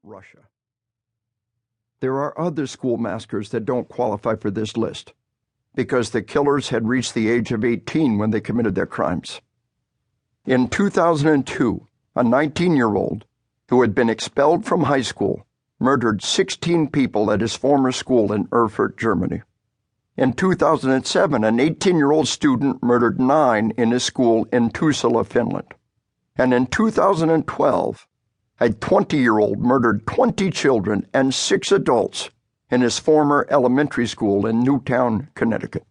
Russia. There are other school massacres that don't qualify for this list because the killers had reached the age of 18 when they committed their crimes. In 2002, a 19-year-old who had been expelled from high school murdered 16 people at his former school in Erfurt, Germany. In 2007, an 18-year-old student murdered 9 in his school in Tuusula, Finland. And in 2012, a 20-year-old murdered 20 children and 6 adults in his former elementary school in Newtown, Connecticut.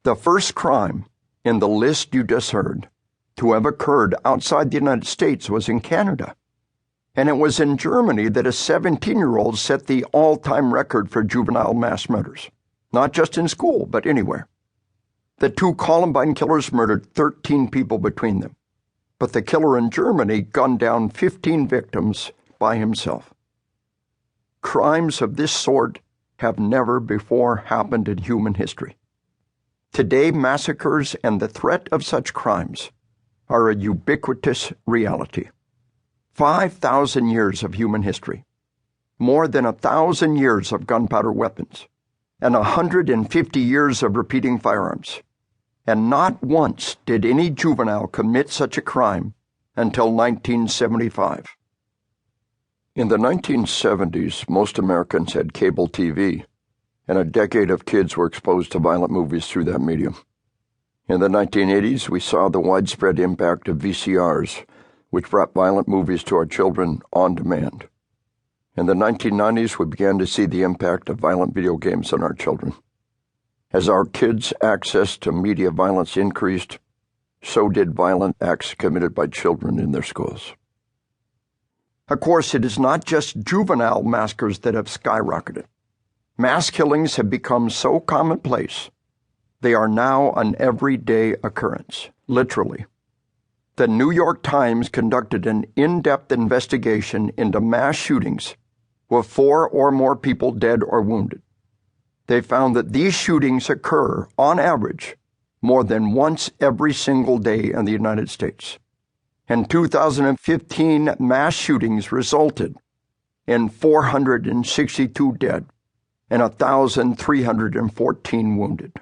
The first crime in the list you just heard to have occurred outside the United States was in Canada. And it was in Germany that a 17-year-old set the all-time record for juvenile mass murders, not just in school, but anywhere. The 2 Columbine killers murdered 13 people between them, but the killer in Germany gunned down 15 victims by himself. Crimes of this sort have never before happened in human history. Today, massacres and the threat of such crimes are a ubiquitous reality. 5,000 years of human history, more than 1,000 years of gunpowder weapons, and 150 years of repeating firearms. And not once did any juvenile commit such a crime until 1975. In the 1970s, most Americans had cable TV, and a decade of kids were exposed to violent movies through that medium. In the 1980s, we saw the widespread impact of VCRs, which brought violent movies to our children on demand. In the 1990s, we began to see the impact of violent video games on our children. As our kids' access to media violence increased, so did violent acts committed by children in their schools. Of course, it is not just juvenile massacres that have skyrocketed. Mass killings have become so commonplace, they are now an everyday occurrence, literally. The New York Times conducted an in-depth investigation into mass shootings with 4 or more people dead or wounded. They found that these shootings occur, on average, more than once every single day in the United States. In 2015, mass shootings resulted in 462 dead and 1,314 wounded.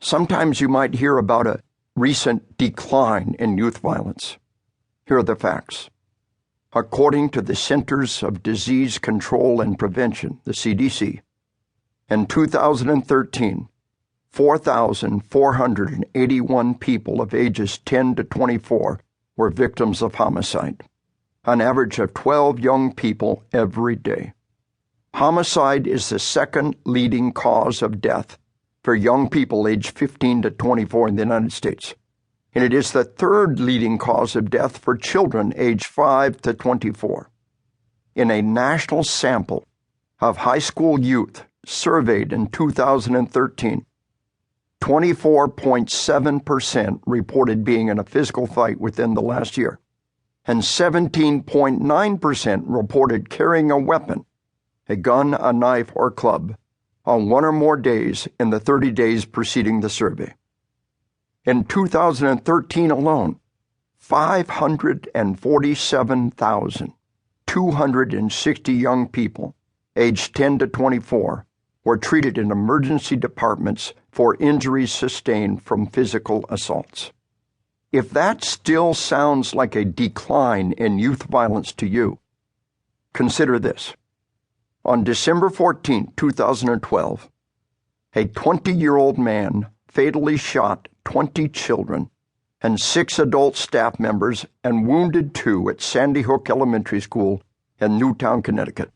Sometimes you might hear about a recent decline in youth violence. Here are the facts. According to the Centers of Disease Control and Prevention, the CDC, in 2013, 4,481 people of ages 10 to 24 were victims of homicide, an average of 12 young people every day. Homicide is the second leading cause of death for young people aged 15 to 24 in the United States, and it is the third leading cause of death for children aged 5 to 24. In a national sample of high school youth surveyed in 2013, 24.7% reported being in a physical fight within the last year, and 17.9% reported carrying a weapon, a gun, a knife, or club, on 1 or more days in the 30 days preceding the survey. In 2013 alone, 547,260 young people aged 10 to 24 were treated in emergency departments for injuries sustained from physical assaults. If that still sounds like a decline in youth violence to you, consider this. On December 14, 2012, a 20-year-old man fatally shot 20 children and 6 adult staff members and wounded 2 at Sandy Hook Elementary School in Newtown, Connecticut.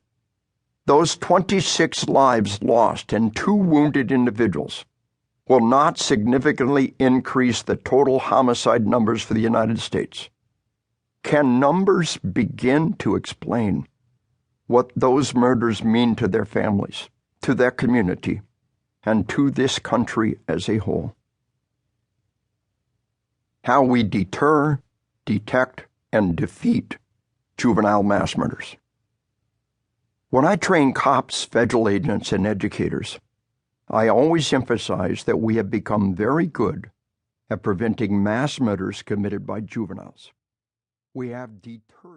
Those 26 lives lost and 2 wounded individuals will not significantly increase the total homicide numbers for the United States. Can numbers begin to explain what those murders mean to their families, to their community, and to this country as a whole? How we deter, detect, and defeat juvenile mass murders. When I train cops, federal agents, and educators, I always emphasize that we have become very good at preventing mass murders committed by juveniles. We have deterred